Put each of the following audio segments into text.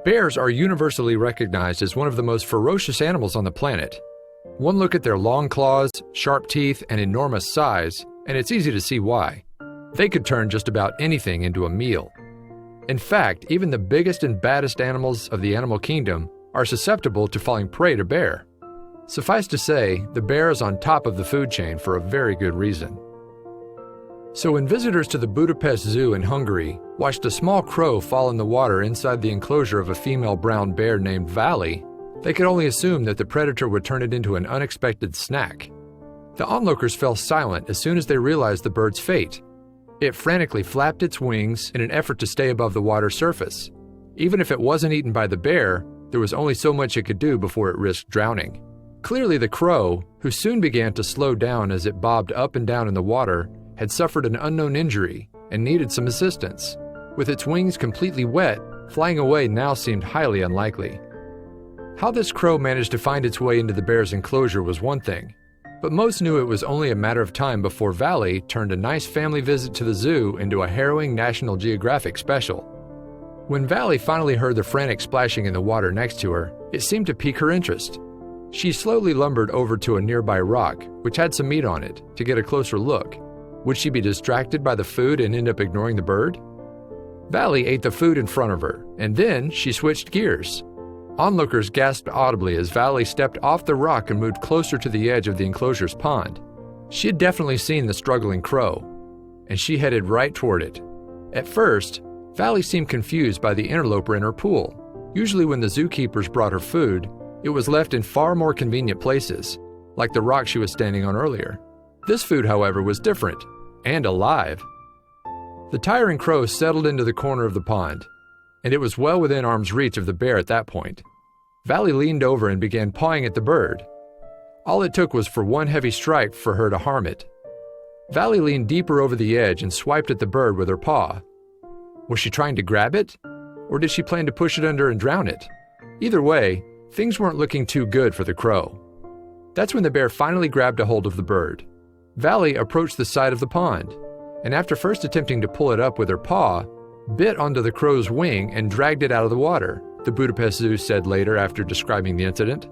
Bears are universally recognized as one of the most ferocious animals on the planet. One look at their long claws, sharp teeth, and enormous size, and it's easy to see why. They could turn just about anything into a meal. In fact, even the biggest and baddest animals of the animal kingdom are susceptible to falling prey to bear. Suffice to say, the bear is on top of the food chain for a very good reason. So when visitors to the Budapest Zoo in Hungary watched a small crow fall in the water inside the enclosure of a female brown bear named Valley, they could only assume that the predator would turn it into an unexpected snack. The onlookers fell silent as soon as they realized the bird's fate. It frantically flapped its wings in an effort to stay above the water's surface. Even if it wasn't eaten by the bear, there was only so much it could do before it risked drowning. Clearly the crow, who soon began to slow down as it bobbed up and down in the water, had suffered an unknown injury and needed some assistance. With its wings completely wet, flying away now seemed highly unlikely. How this crow managed to find its way into the bear's enclosure was one thing, but most knew it was only a matter of time before Valley turned a nice family visit to the zoo into a harrowing National Geographic special. When Valley finally heard the frantic splashing in the water next to her, it seemed to pique her interest. She slowly lumbered over to a nearby rock, which had some meat on it, to get a closer look. Would she be distracted by the food and end up ignoring the bird? Valley ate the food in front of her, and then she switched gears. Onlookers gasped audibly as Valley stepped off the rock and moved closer to the edge of the enclosure's pond. She had definitely seen the struggling crow, and she headed right toward it. At first, Valley seemed confused by the interloper in her pool. Usually when the zookeepers brought her food, it was left in far more convenient places, like the rock she was standing on earlier. This food, however, was different, and alive. The tiring crow settled into the corner of the pond, and it was well within arm's reach of the bear at that point. Valley leaned over and began pawing at the bird. All it took was for one heavy strike for her to harm it. Valley leaned deeper over the edge and swiped at the bird with her paw. Was she trying to grab it? Or did she plan to push it under and drown it? Either way, things weren't looking too good for the crow. That's when the bear finally grabbed a hold of the bird. Valley approached the side of the pond, and after first attempting to pull it up with her paw, bit onto the crow's wing and dragged it out of the water, the Budapest Zoo said later after describing the incident.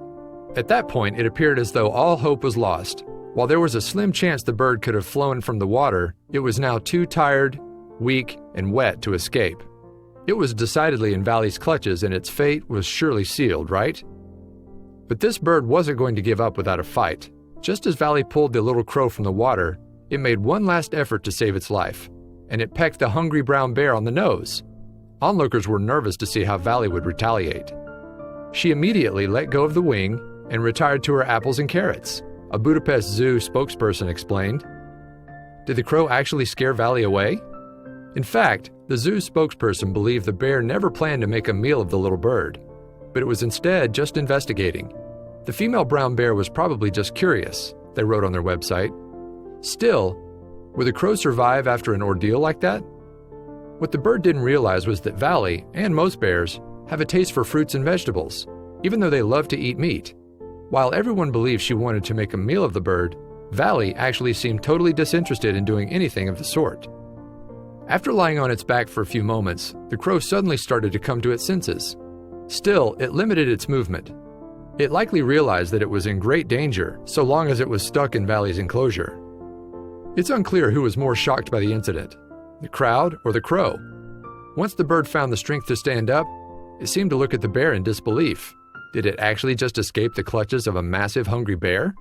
At that point, it appeared as though all hope was lost. While there was a slim chance the bird could have flown from the water, it was now too tired, weak, and wet to escape. It was decidedly in Valley's clutches, and its fate was surely sealed, right? But this bird wasn't going to give up without a fight. Just as Valley pulled the little crow from the water, it made one last effort to save its life, and it pecked the hungry brown bear on the nose. Onlookers were nervous to see how Valley would retaliate. She immediately let go of the wing and retired to her apples and carrots, a Budapest Zoo spokesperson explained. Did the crow actually scare Valley away? In fact, the zoo spokesperson believed the bear never planned to make a meal of the little bird, but it was instead just investigating. The female brown bear was probably just curious, they wrote on their website. Still, would the crow survive after an ordeal like that? What the bird didn't realize was that Valley, and most bears, have a taste for fruits and vegetables, even though they love to eat meat. While everyone believed she wanted to make a meal of the bird, Valley actually seemed totally disinterested in doing anything of the sort. After lying on its back for a few moments, the crow suddenly started to come to its senses. Still, it limited its movement. It likely realized that it was in great danger so long as it was stuck in Valley's enclosure. It's unclear who was more shocked by the incident, the crowd or the crow. Once the bird found the strength to stand up, it seemed to look at the bear in disbelief. Did it actually just escape the clutches of a massive hungry bear?